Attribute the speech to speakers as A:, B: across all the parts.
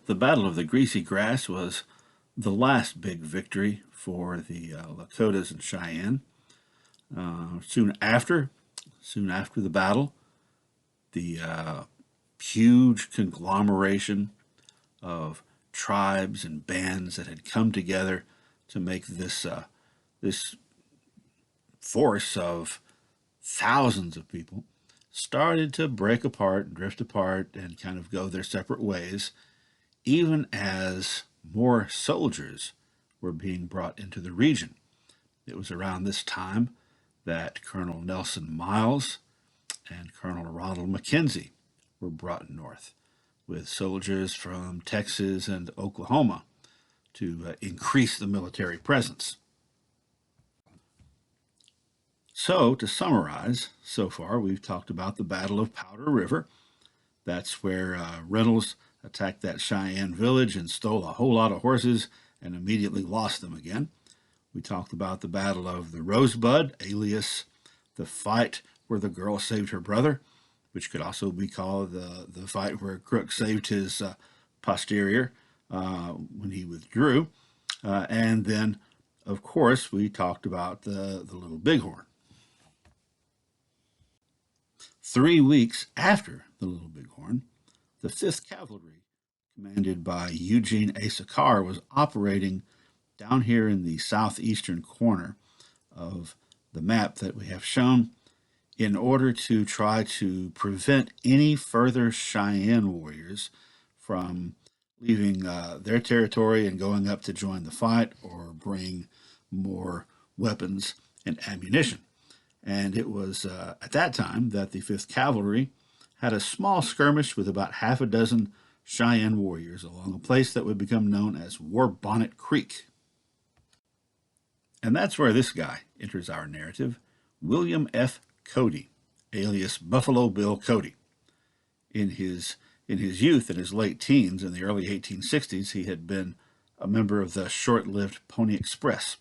A: The Battle of the Greasy Grass was the last big victory for the Lakotas and Cheyenne. Soon after the battle, the huge conglomeration of tribes and bands that had come together to make this force of thousands of people started to break apart and drift apart and kind of go their separate ways, even as more soldiers were being brought into the region. It was around this time that Colonel Nelson Miles and Colonel Ronald Mackenzie were brought north with soldiers from Texas and Oklahoma to increase the military presence. So, to summarize, so far we've talked about the Battle of Powder River. That's where Reynolds attacked that Cheyenne village and stole a whole lot of horses and immediately lost them again. We talked about the Battle of the Rosebud, alias the fight where the girl saved her brother, which could also be called the fight where Crook saved his posterior when he withdrew. And then, of course, we talked about the Little Bighorn. 3 weeks after the Little Bighorn, the 5th Cavalry, commanded by Eugene A. Sakar, was operating down here in the southeastern corner of the map that we have shown in order to try to prevent any further Cheyenne warriors from leaving their territory and going up to join the fight or bring more weapons and ammunition. And it was at that time that the 5th Cavalry had a small skirmish with about half a dozen Cheyenne warriors along a place that would become known as War Bonnet Creek. And that's where this guy enters our narrative, William F. Cody, alias Buffalo Bill Cody. In his youth, in his late teens, in the early 1860s, he had been a member of the short-lived Pony Express.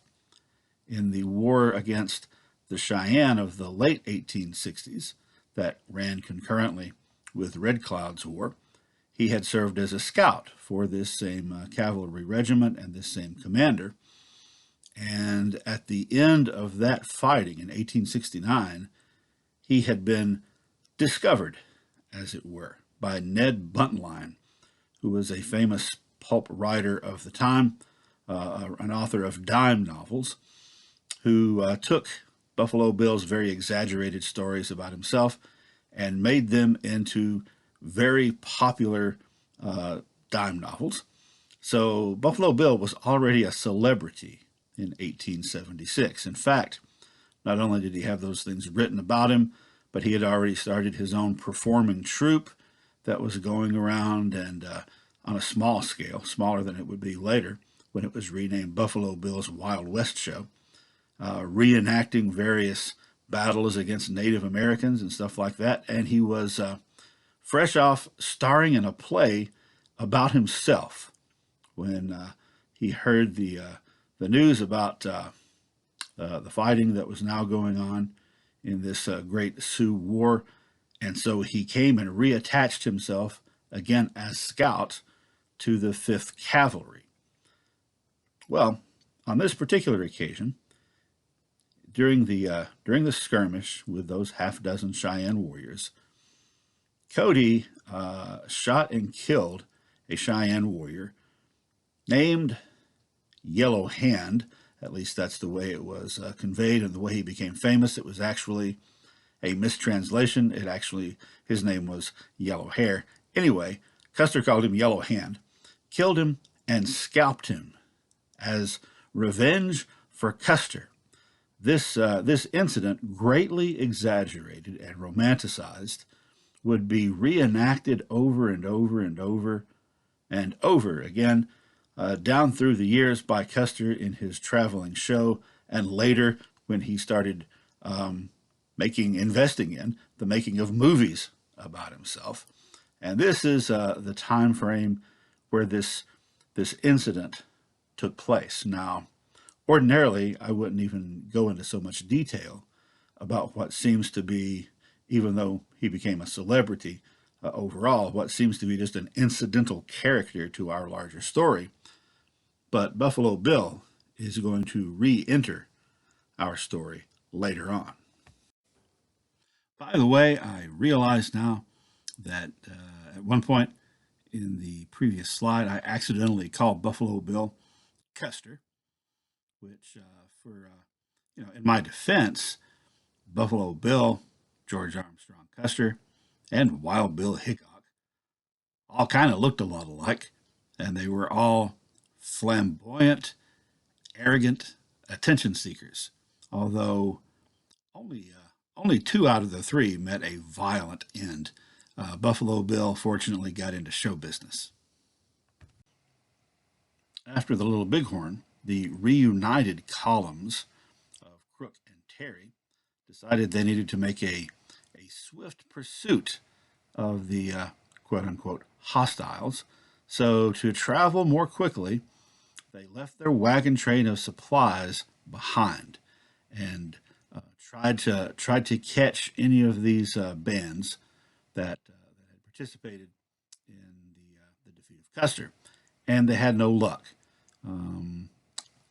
A: In the war against the Cheyenne of the late 1860s that ran concurrently with Red Cloud's War, he had served as a scout for this same cavalry regiment and this same commander. And at the end of that fighting in 1869, he had been discovered, as it were, by Ned Buntline, who was a famous pulp writer of the time, an author of dime novels, who took Buffalo Bill's very exaggerated stories about himself and made them into very popular dime novels. So Buffalo Bill was already a celebrity in 1876. In fact, not only did he have those things written about him, but he had already started his own performing troupe that was going around and on a small scale, smaller than it would be later when it was renamed Buffalo Bill's Wild West Show, reenacting various battles against Native Americans and stuff like that. And he was fresh off starring in a play about himself when he heard the news about the fighting that was now going on in this Great Sioux War. And so he came and reattached himself again as scout to the 5th Cavalry. Well, on this particular occasion, during the skirmish with those half dozen Cheyenne warriors, Cody shot and killed a Cheyenne warrior named Yellow Hand. At least that's the way it was conveyed and the way he became famous. It was actually a mistranslation. His name was Yellow Hair. Anyway, Custer called him Yellow Hand, killed him, and scalped him as revenge for Custer. This incident, greatly exaggerated and romanticized, would be reenacted over and over and over and over again down through the years by Custer in his traveling show, and later when he started investing in the making of movies about himself. And this is the time frame where this incident took place. Now, ordinarily, I wouldn't even go into so much detail about what seems to be, even though he became a celebrity, overall what seems to be just an incidental character to our larger story. But Buffalo Bill is going to re-enter our story later on. By the way, I realize now that at one point in the previous slide, I accidentally called Buffalo Bill Custer, which, in my defense, Buffalo Bill, George Armstrong Custer, and Wild Bill Hickok all kind of looked a lot alike, and they were all flamboyant, arrogant attention seekers. Although only two out of the three met a violent end. Buffalo Bill fortunately got into show business. After the Little Bighorn, the reunited columns of Crook and Terry decided they needed to make a swift pursuit of the quote-unquote hostiles. So to travel more quickly, they left their wagon train of supplies behind and tried to catch any of these bands that had participated in the defeat of Custer, and they had no luck.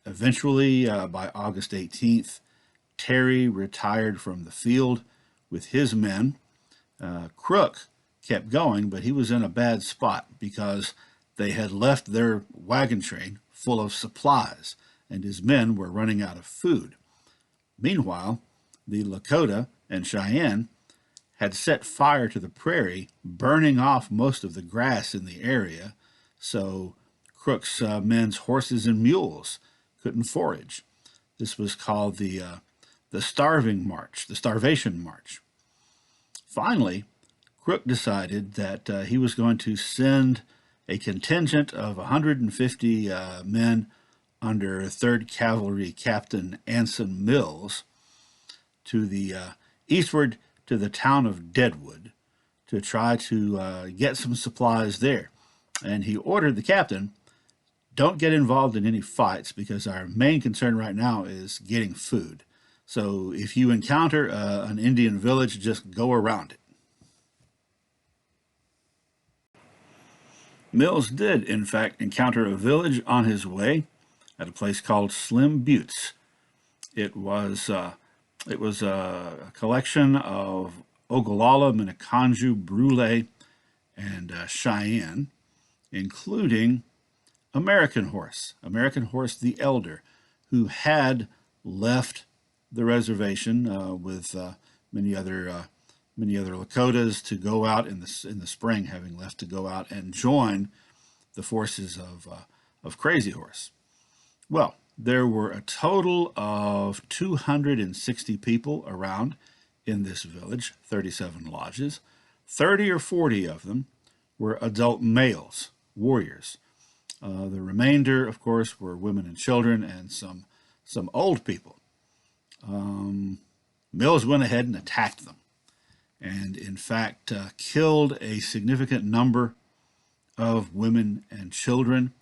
A: Eventually, by August 18th, Terry retired from the field with his men. Crook kept going, but he was in a bad spot because they had left their wagon train full of supplies, and his men were running out of food. Meanwhile, the Lakota and Cheyenne had set fire to the prairie, burning off most of the grass in the area, so Crook's men's horses and mules couldn't forage. This was called the Starving March, the Starvation March. Finally, Crook decided that he was going to send a contingent of 150 men under 3rd Cavalry Captain Anson Mills to the eastward to the town of Deadwood to try to get some supplies there. And he ordered the captain, don't get involved in any fights because our main concern right now is getting food. So if you encounter an Indian village, just go around it. Mills did, in fact, encounter a village on his way at a place called Slim Buttes. It was a collection of Ogallala, Minneconjou, Brule, and Cheyenne, including American Horse the Elder, who had left the reservation with many other Lakotas to go out in the spring, having left to go out and join the forces of Crazy Horse. Well, there were a total of 260 people around in this village, 37 lodges. 30 or 40 of them were adult males, warriors. The remainder, of course, were women and children and some old people. Mills went ahead and attacked them and, in fact, killed a significant number of women and children.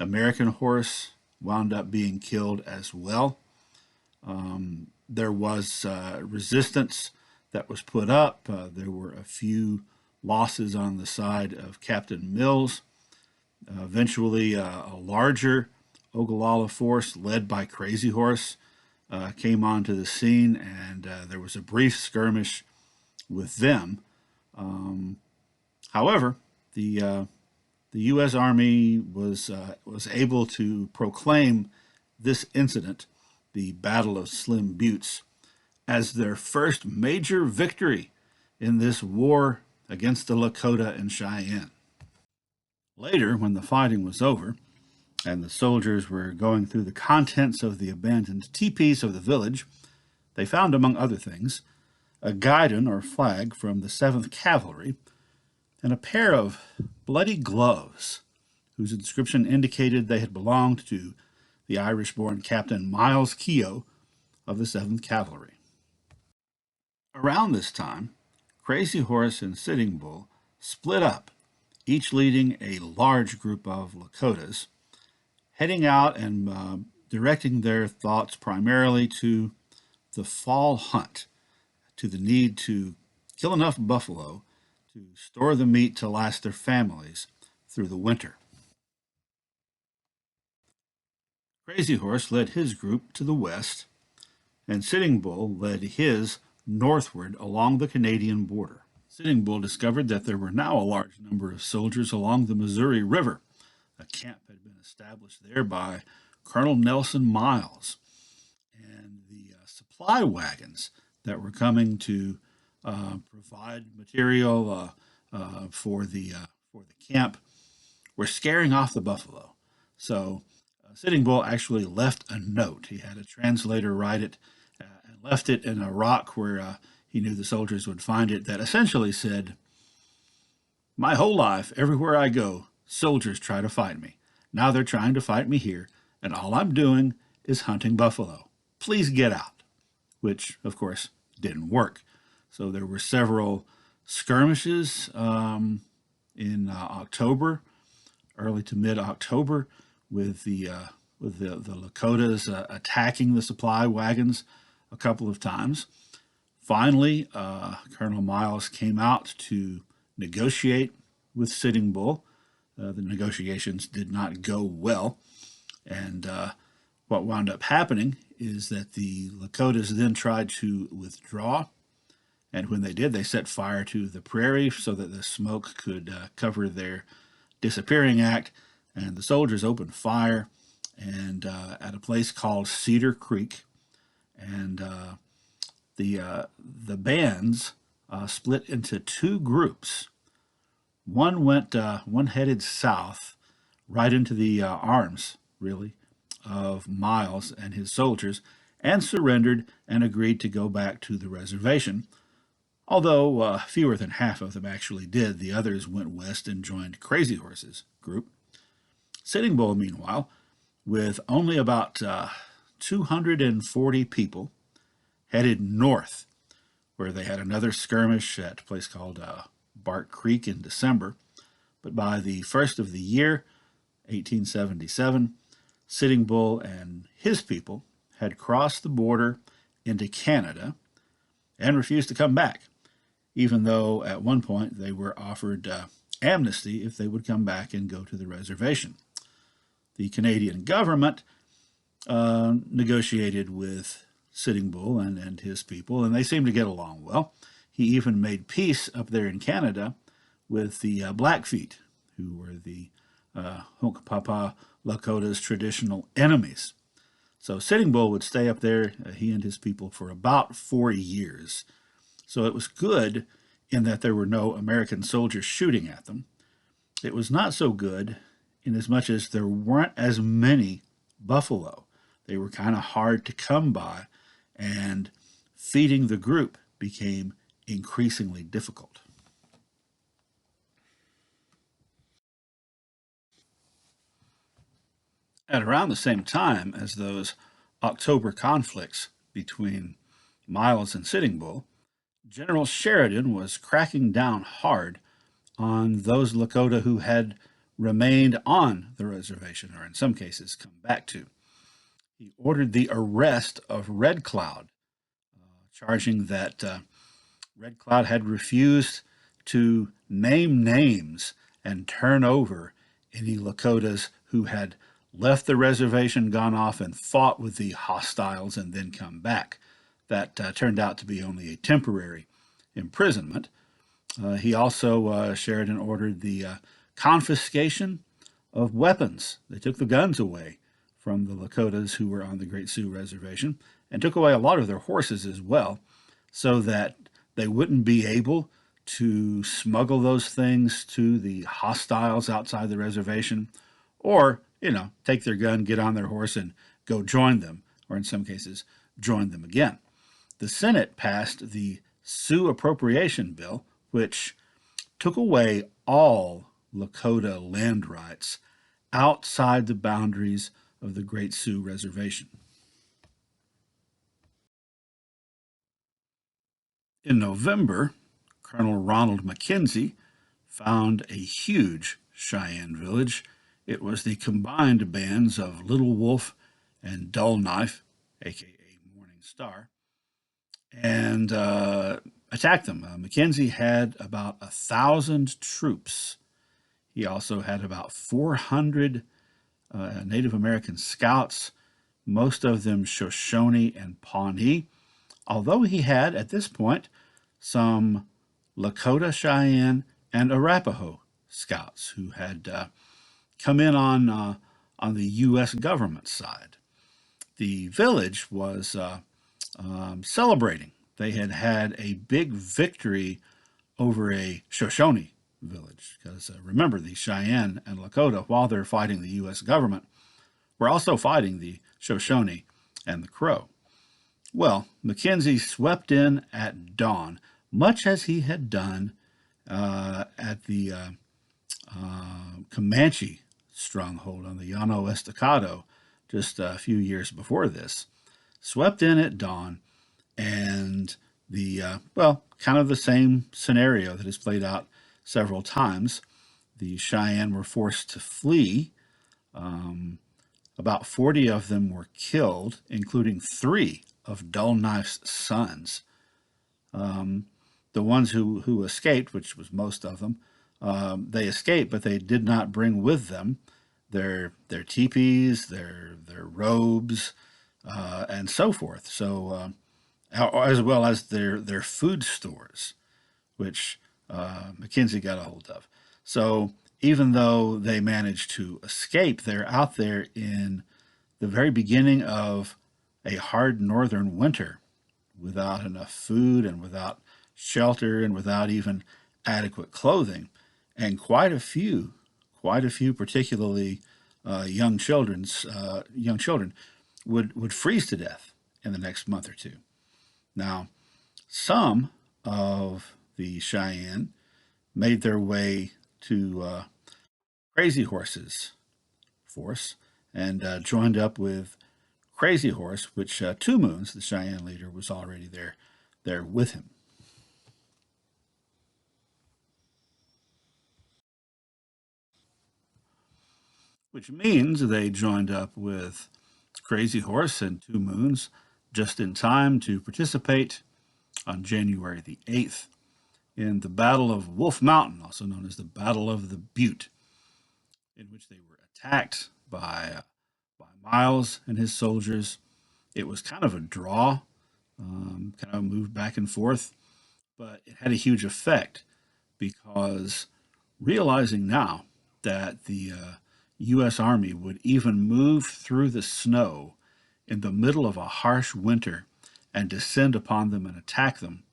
A: American Horse wound up being killed as well. There was resistance that was put up. There were a few losses on the side of Captain Mills. Eventually, a larger Ogallala force led by Crazy Horse came onto the scene, and there was a brief skirmish with them. However, the U.S. Army was able to proclaim this incident, the Battle of Slim Buttes, as their first major victory in this war against the Lakota and Cheyenne. Later, when the fighting was over and the soldiers were going through the contents of the abandoned teepees of the village, they found, among other things, a guidon or flag from the 7th Cavalry and a pair of bloody gloves whose inscription indicated they had belonged to the Irish-born Captain Miles Keogh of the 7th Cavalry. Around this time, Crazy Horse and Sitting Bull split up, each leading a large group of Lakotas, heading out and directing their thoughts primarily to the fall hunt, to the need to kill enough buffalo to store the meat to last their families through the winter. Crazy Horse led his group to the west, and Sitting Bull led his northward along the Canadian border. Sitting Bull discovered that there were now a large number of soldiers along the Missouri River. A camp had been established there by Colonel Nelson Miles, and the supply wagons that were coming to provide material for the camp were scaring off the buffalo. So Sitting Bull actually left a note. He had a translator write it and left it in a rock where he knew the soldiers would find it, that essentially said, "My whole life, everywhere I go, soldiers try to fight me. Now they're trying to fight me here, and all I'm doing is hunting buffalo. Please get out," which, of course, didn't work. So there were several skirmishes in October, early to mid-October, with the Lakotas attacking the supply wagons a couple of times. Finally, Colonel Miles came out to negotiate with Sitting Bull. The negotiations did not go well, and what wound up happening is that the Lakotas then tried to withdraw, and when they did, they set fire to the prairie so that the smoke could cover their disappearing act, and the soldiers opened fire and at a place called Cedar Creek, and the bands split into two groups. One headed south, right into the arms, really, of Miles and his soldiers, and surrendered and agreed to go back to the reservation. Although fewer than half of them actually did, the others went west and joined Crazy Horse's group. Sitting Bull, meanwhile, with only about 240 people, headed north, where they had another skirmish at a place called Bark Creek in December. But by the first of the year, 1877, Sitting Bull and his people had crossed the border into Canada and refused to come back, even though at one point they were offered amnesty if they would come back and go to the reservation. The Canadian government negotiated with Sitting Bull and his people, and they seemed to get along well. He even made peace up there in Canada with the Blackfeet, who were the Hunkpapa Lakota's traditional enemies. So Sitting Bull would stay up there, he and his people, for about 4 years. So it was good in that there were no American soldiers shooting at them. It was not so good in as much as there weren't as many buffalo. They were kind of hard to come by, and feeding the group became increasingly difficult. At around the same time as those October conflicts between Miles and Sitting Bull, General Sheridan was cracking down hard on those Lakota who had remained on the reservation, or in some cases come back to. He ordered the arrest of Red Cloud, charging that Red Cloud had refused to name names and turn over any Lakotas who had left the reservation, gone off and fought with the hostiles, and then come back. That turned out to be only a temporary imprisonment. He also, Sheridan ordered the confiscation of weapons. They took the guns away from the Lakotas who were on the Great Sioux Reservation, and took away a lot of their horses as well, so that they wouldn't be able to smuggle those things to the hostiles outside the reservation, or, take their gun, get on their horse, and go join them, or in some cases, join them again. The Senate passed the Sioux Appropriation Bill, which took away all Lakota land rights outside the boundaries of the Great Sioux Reservation. In November, Colonel Ronald Mackenzie found a huge Cheyenne village. It was the combined bands of Little Wolf and Dull Knife, aka Morning Star, and attack them. Mackenzie had about 1,000 troops. He also had about 400 Native American scouts, most of them Shoshone and Pawnee, although he had, at this point, some Lakota, Cheyenne, and Arapaho scouts who had come in on the U.S. government side. The village was celebrating. They had had a big victory over a Shoshone village. Because remember, the Cheyenne and Lakota, while they're fighting the U.S. government, were also fighting the Shoshone and the Crow. Well, Mackenzie swept in at dawn, much as he had done at the Comanche stronghold on the Llano Estacado just a few years before this. Swept in at dawn, and kind of the same scenario that has played out several times. The Cheyenne were forced to flee. About 40 of them were killed, including 3 of Dull Knife's sons. The ones who escaped, which was most of them, they escaped, but they did not bring with them their teepees, their robes, and so forth. So, as well as their food stores, which Mackenzie got a hold of. So even though they managed to escape, they're out there in the very beginning of a hard northern winter without enough food and without shelter and without even adequate clothing. And quite a few, particularly young children, would freeze to death in the next month or two. Now, some of the Cheyenne made their way to Crazy Horse's force and joined up with Crazy Horse, which Two Moons, the Cheyenne leader, was already there with him. Which means they joined up with Crazy Horse and Two Moons just in time to participate on January the 8th in the Battle of Wolf Mountain, also known as the Battle of the Butte, in which they were attacked by Miles and his soldiers. It was kind of a draw, kind of moved back and forth, but it had a huge effect because realizing now that the U.S. Army would even move through the snow in the middle of a harsh winter and descend upon them and attack them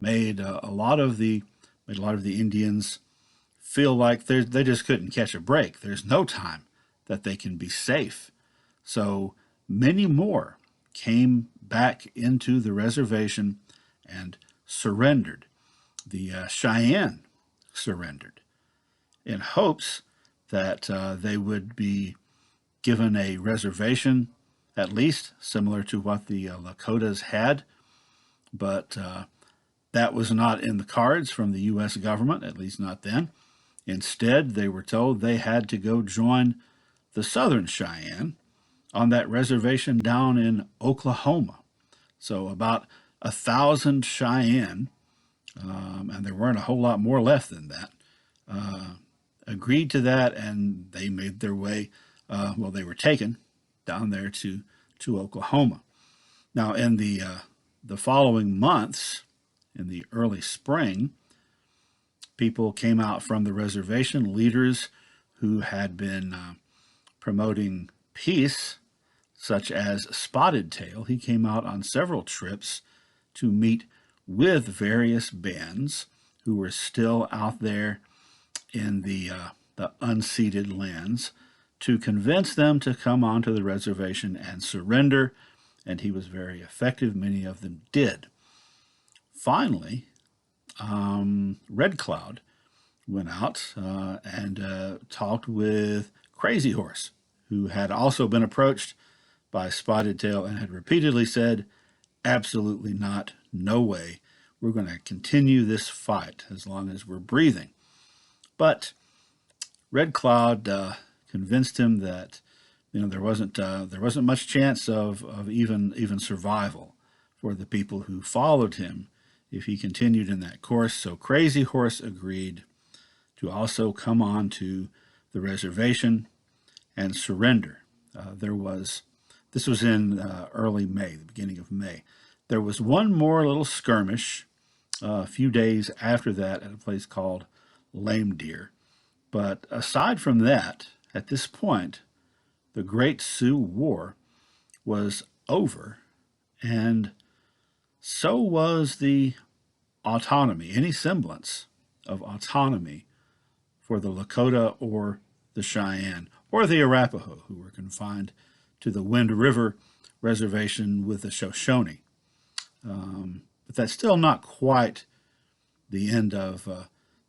A: made a lot of the Indians feel like they just couldn't catch a break. There's no time that they can be safe. So many more came back into the reservation and surrendered. The Cheyenne surrendered in hopes that they would be given a reservation, at least similar to what the Lakotas had, but that was not in the cards from the U.S. government, at least not then. Instead, they were told they had to go join the Southern Cheyenne on that reservation down in Oklahoma. So about 1,000 Cheyenne, and there weren't a whole lot more left than that, agreed to that, and they made their way, they were taken down there to Oklahoma. Now, in the following months, in the early spring, people came out from the reservation, leaders who had been promoting peace, such as Spotted Tail. He came out on several trips to meet with various bands who were still out there in the unceded lands to convince them to come onto the reservation and surrender, and he was very effective. Many of them did. Finally, Red Cloud went out and talked with Crazy Horse, who had also been approached by Spotted Tail and had repeatedly said, absolutely not, no way. We're going to continue this fight as long as we're breathing. But Red Cloud convinced him that there wasn't much chance of even survival for the people who followed him if he continued in that course. So Crazy Horse agreed to also come on to the reservation and surrender. This was in early May, the beginning of May. There was one more little skirmish a few days after that at a place called Lame Deer. But aside from that, at this point, the Great Sioux War was over, and so was the autonomy, any semblance of autonomy for the Lakota or the Cheyenne or the Arapaho, who were confined to the Wind River Reservation with the Shoshone. But that's still not quite the end of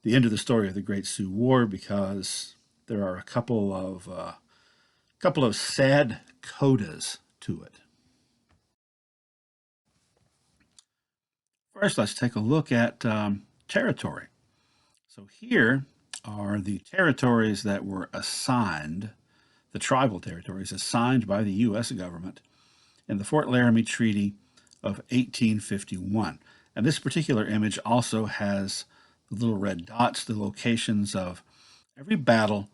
A: the story of the Great Sioux War, because there are a couple of sad codas to it. First, let's take a look at territory. So here are the territories that were assigned, the tribal territories assigned by the U.S. government in the Fort Laramie Treaty of 1851. And this particular image also has the little red dots, the locations of every battle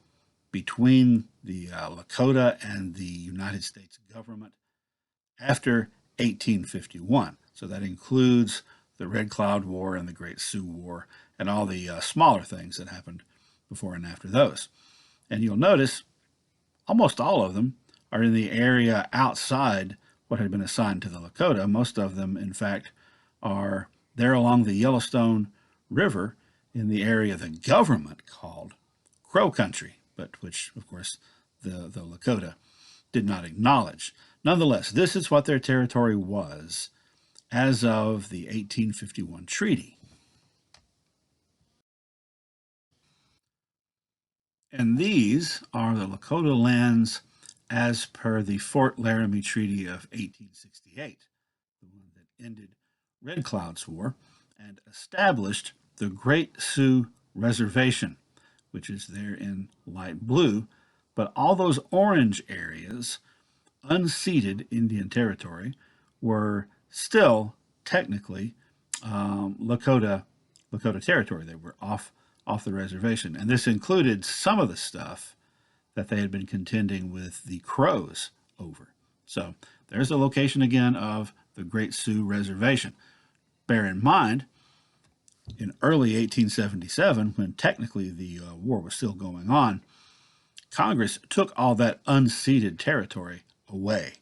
A: between the Lakota and the United States government after 1851. So that includes the Red Cloud War and the Great Sioux War and all the smaller things that happened before and after those. And you'll notice almost all of them are in the area outside what had been assigned to the Lakota. Most of them, in fact, are there along the Yellowstone River in the area the government called Crow Country, but which, of course, the Lakota did not acknowledge. Nonetheless, this is what their territory was as of the 1851 treaty. And these are the Lakota lands as per the Fort Laramie Treaty of 1868, the one that ended Red Cloud's War and established the Great Sioux Reservation, which is there in light blue. But all those orange areas, unceded Indian territory, were still technically Lakota territory. They were off the reservation, and this included some of the stuff that they had been contending with the Crows over. So there's the location again of the Great Sioux Reservation. Bear in mind, in early 1877, when technically the war was still going on, Congress took all that unceded territory away,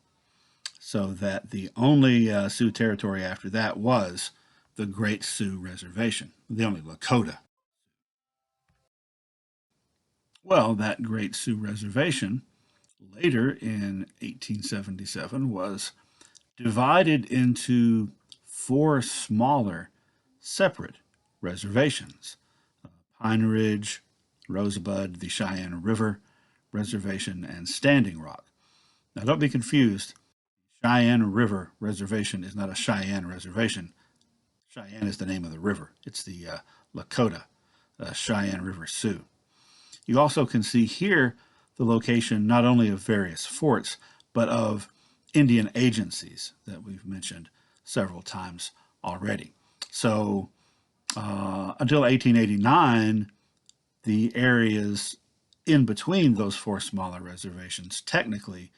A: so that the only Sioux territory after that was the Great Sioux Reservation, the only Lakota. Well, that Great Sioux Reservation, later in 1877, was divided into 4 smaller, separate reservations: Pine Ridge, Rosebud, the Cheyenne River Reservation, and Standing Rock. Now, don't be confused. Cheyenne River Reservation is not a Cheyenne reservation. Cheyenne is the name of the river. It's the Lakota Cheyenne River Sioux. You also can see here the location not only of various forts, but of Indian agencies that we've mentioned several times already. So until 1889, the areas in between those 4 smaller reservations technically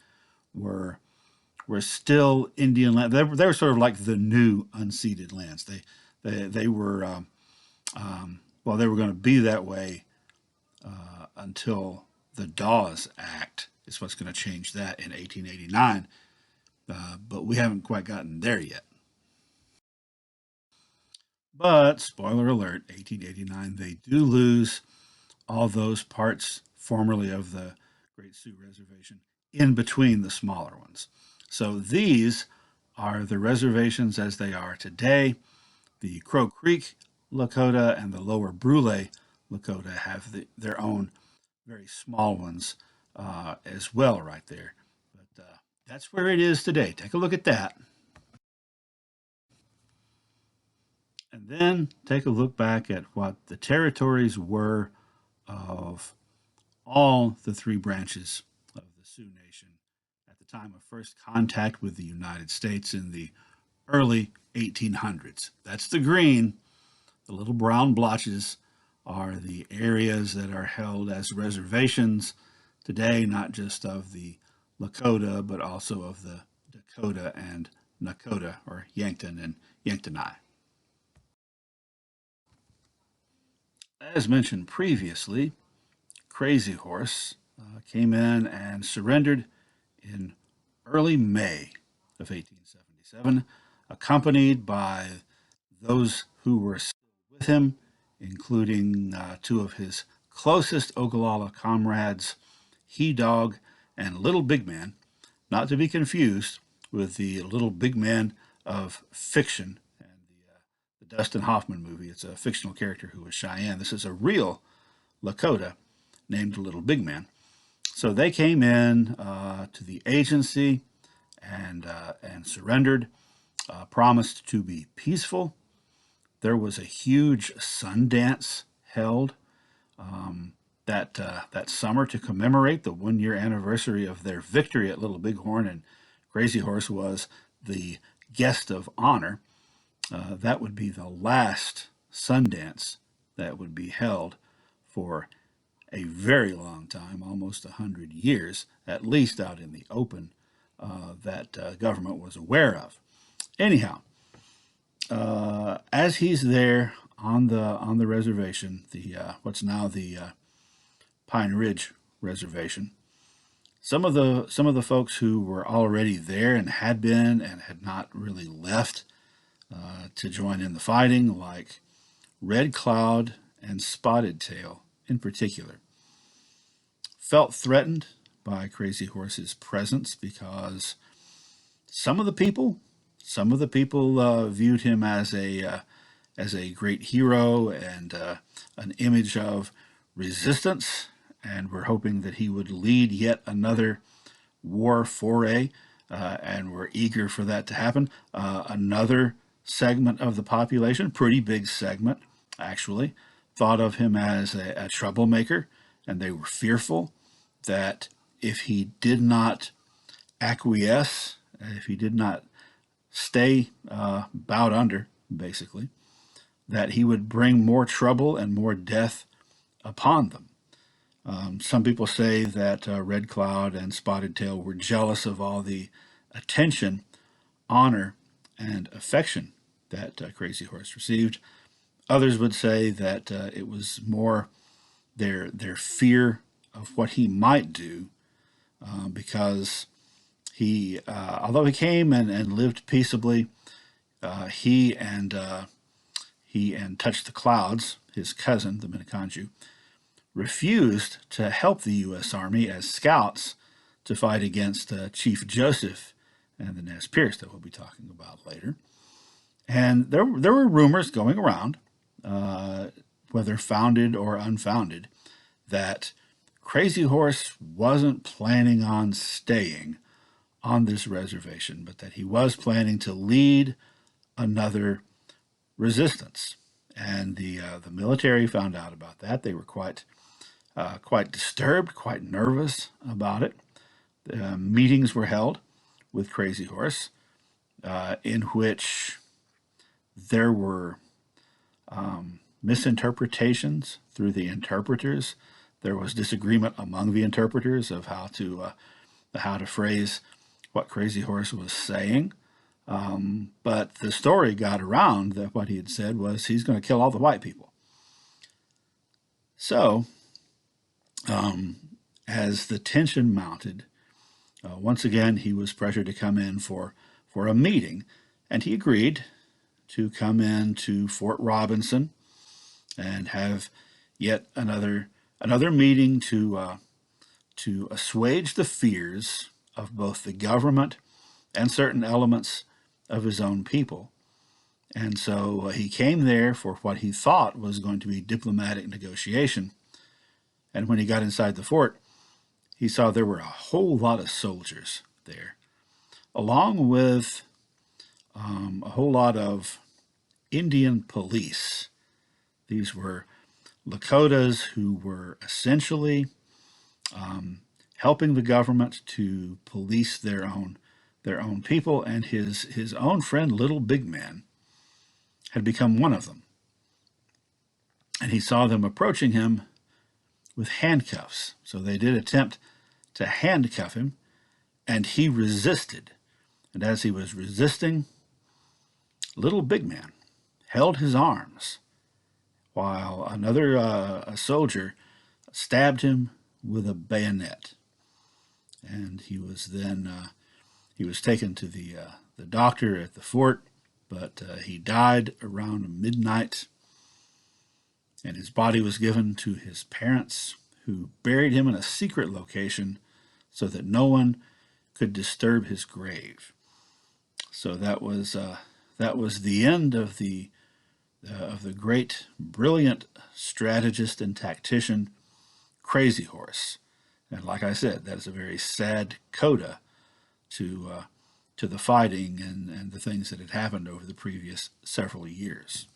A: were still Indian land. They were sort of like the new unceded lands. They were well, they were going to be that way until the Dawes Act is what's going to change that in 1889. But we haven't quite gotten there yet. But spoiler alert, 1889, they do lose all those parts formerly of the Great Sioux Reservation in between the smaller ones. So these are the reservations as they are today. The Crow Creek Lakota and the Lower Brule Lakota have their own very small ones as well right there. But that's where it is today. Take a look at that. And then take a look back at what the territories were of all the 3 branches of the Sioux Nation at the time of first contact with the United States in the early 1800s. That's the green. The little brown blotches are the areas that are held as reservations today, not just of the Lakota, but also of the Dakota and Nakota, or Yankton and Yanktonai. As mentioned previously, Crazy Horse came in and surrendered in early May of 1877, accompanied by those who were still with him, including two of his closest Ogallala comrades, He Dog and Little Big Man, not to be confused with the Little Big Man of fiction and the Dustin Hoffman movie. It's a fictional character who was Cheyenne. This is a real Lakota named Little Big Man. So they came in to the agency and surrendered, promised to be peaceful. There was a huge sun dance held that summer to commemorate the 1 year anniversary of their victory at Little Bighorn, and Crazy Horse was the guest of honor. That would be the last sun dance that would be held for a very long time, almost 100 years, at least out in the open, that government was aware of. Anyhow, as he's there on the reservation, the what's now the Pine Ridge Reservation, some of the folks who were already there and had been and had not really left to join in the fighting, like Red Cloud and Spotted Tail in particular, felt threatened by Crazy Horse's presence because some of the people viewed him as a great hero and an image of resistance, and were hoping that he would lead yet another war foray, and were eager for that to happen. Another segment of the population, pretty big segment actually, thought of him as a troublemaker, and they were fearful that if he did not acquiesce, if he did not stay bowed under, basically, that he would bring more trouble and more death upon them. Some people say that Red Cloud and Spotted Tail were jealous of all the attention, honor, and affection that Crazy Horse received. Others would say that it was more their fear of what he might do, because he, although he came and lived peaceably, he and Touch the Clouds, his cousin, the Miniconjou, refused to help the U.S. Army as scouts to fight against Chief Joseph and the Nez Perce that we'll be talking about later. And there were rumors going around, whether founded or unfounded, that Crazy Horse wasn't planning on staying on this reservation, but that he was planning to lead another resistance. And the military found out about that. They were quite disturbed, quite nervous about it. Meetings were held with Crazy Horse, in which there were misinterpretations through the interpreters. There was disagreement among the interpreters of how to phrase what Crazy Horse was saying. But the story got around that what he had said was he's going to kill all the white people. So, as the tension mounted, once again he was pressured to come in for a meeting, and he agreed to come in to Fort Robinson and have yet another meeting to assuage the fears of both the government and certain elements of his own people. And so he came there for what he thought was going to be diplomatic negotiation. And when he got inside the fort, he saw there were a whole lot of soldiers there, along with a whole lot of Indian police. These were Lakotas who were essentially helping the government to police their own their own people, and his own friend Little Big Man had become one of them. And he saw them approaching him with handcuffs. So they did attempt to handcuff him, and he resisted. And as he was resisting, Little Big Man held his arms while another a soldier stabbed him with a bayonet. And he was then he was taken to the doctor at the fort, but he died around midnight, and his body was given to his parents, who buried him in a secret location so that no one could disturb his grave. So that was the end of the great, brilliant strategist and tactician Crazy Horse. And like I said, that is a very sad coda to the fighting and the things that had happened over the previous several years.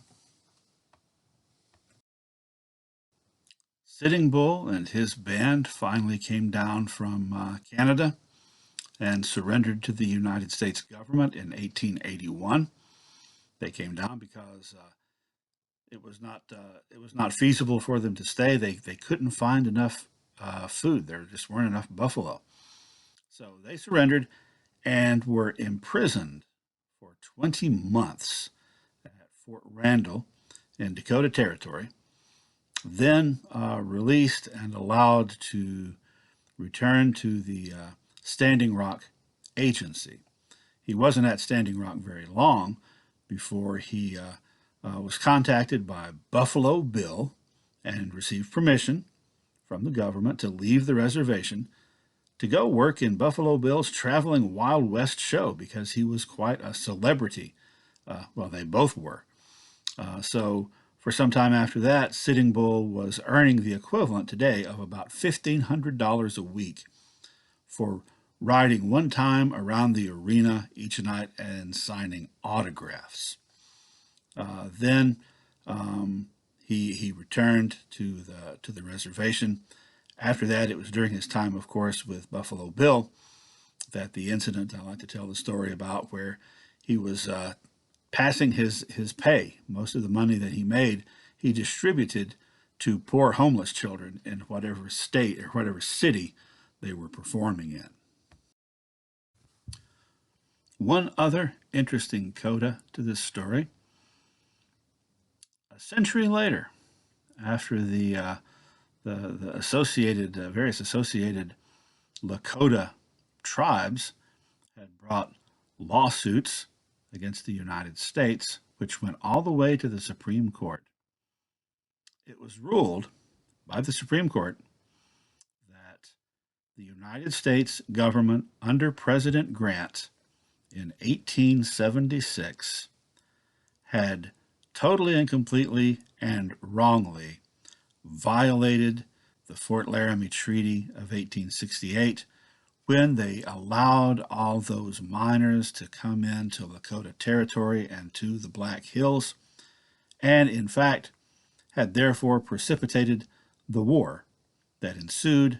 A: Sitting Bull and his band finally came down from Canada and surrendered to the United States government in 1881. They came down because it was not feasible for them to stay. They couldn't find enough food. There just weren't enough buffalo. So they surrendered and were imprisoned for 20 months at Fort Randall in Dakota Territory, then released and allowed to return to the Standing Rock Agency. He wasn't at Standing Rock very long before he was contacted by Buffalo Bill and received permission from the government to leave the reservation to go work in Buffalo Bill's traveling Wild West show, because he was quite a celebrity. Well, they both were. So for some time after that, Sitting Bull was earning the equivalent today of about $1,500 a week for riding one time around the arena each night and signing autographs. Then he returned to the reservation. After that, it was during his time, of course, with Buffalo Bill that the incident I like to tell the story about, where he was passing his pay, most of the money that he made, he distributed to poor homeless children in whatever state or whatever city they were performing in. One other interesting coda to this story. A century later, after the various associated Lakota tribes had brought lawsuits against the United States, which went all the way to the Supreme Court. It was ruled by the Supreme Court that the United States government under President Grant in 1876 had totally and completely and wrongly violated the Fort Laramie Treaty of 1868 when they allowed all those miners to come into Lakota territory and to the Black Hills, and in fact had therefore precipitated the war that ensued,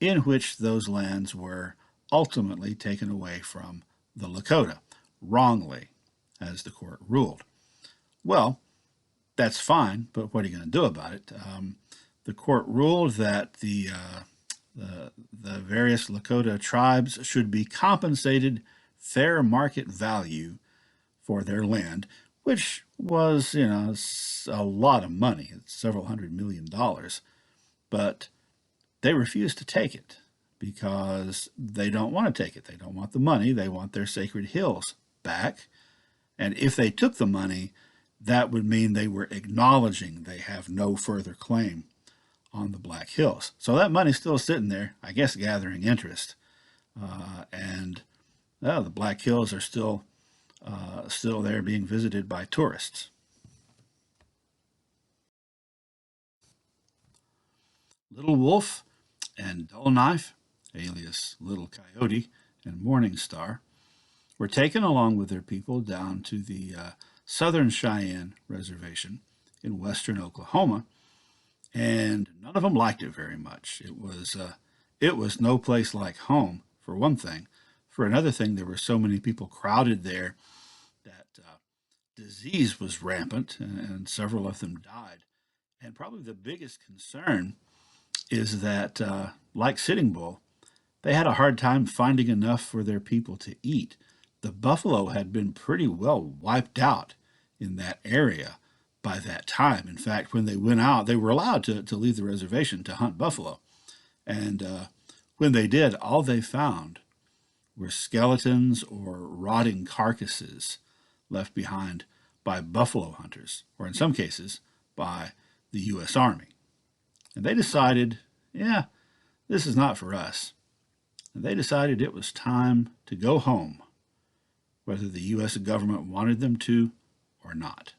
A: in which those lands were ultimately taken away from the Lakota, wrongly, as the court ruled. Well, that's fine, but what are you going to do about it? The court ruled that the various Lakota tribes should be compensated fair market value for their land, which was, a lot of money. It's several $100 million. But they refused to take it because they don't want to take it. They don't want the money. They want their sacred hills back. And if they took the money, that would mean they were acknowledging they have no further claim on the Black Hills. So that money's still sitting there, I guess, gathering interest. And the Black Hills are still there being visited by tourists. Little Wolf and Dull Knife, alias Little Coyote and Morning Star, were taken along with their people down to the Southern Cheyenne Reservation in western Oklahoma, and none of them liked it very much. It was no place like home, for one thing. For another thing, there were so many people crowded there that disease was rampant, and several of them died. And probably the biggest concern is that, like Sitting Bull, they had a hard time finding enough for their people to eat. The buffalo had been pretty well wiped out in that area by that time. In fact, when they went out, they were allowed to leave the reservation to hunt buffalo. And when they did, all they found were skeletons or rotting carcasses left behind by buffalo hunters, or in some cases, by the U.S. Army. And they decided, yeah, this is not for us. And they decided it was time to go home, whether the U.S. government wanted them to or not.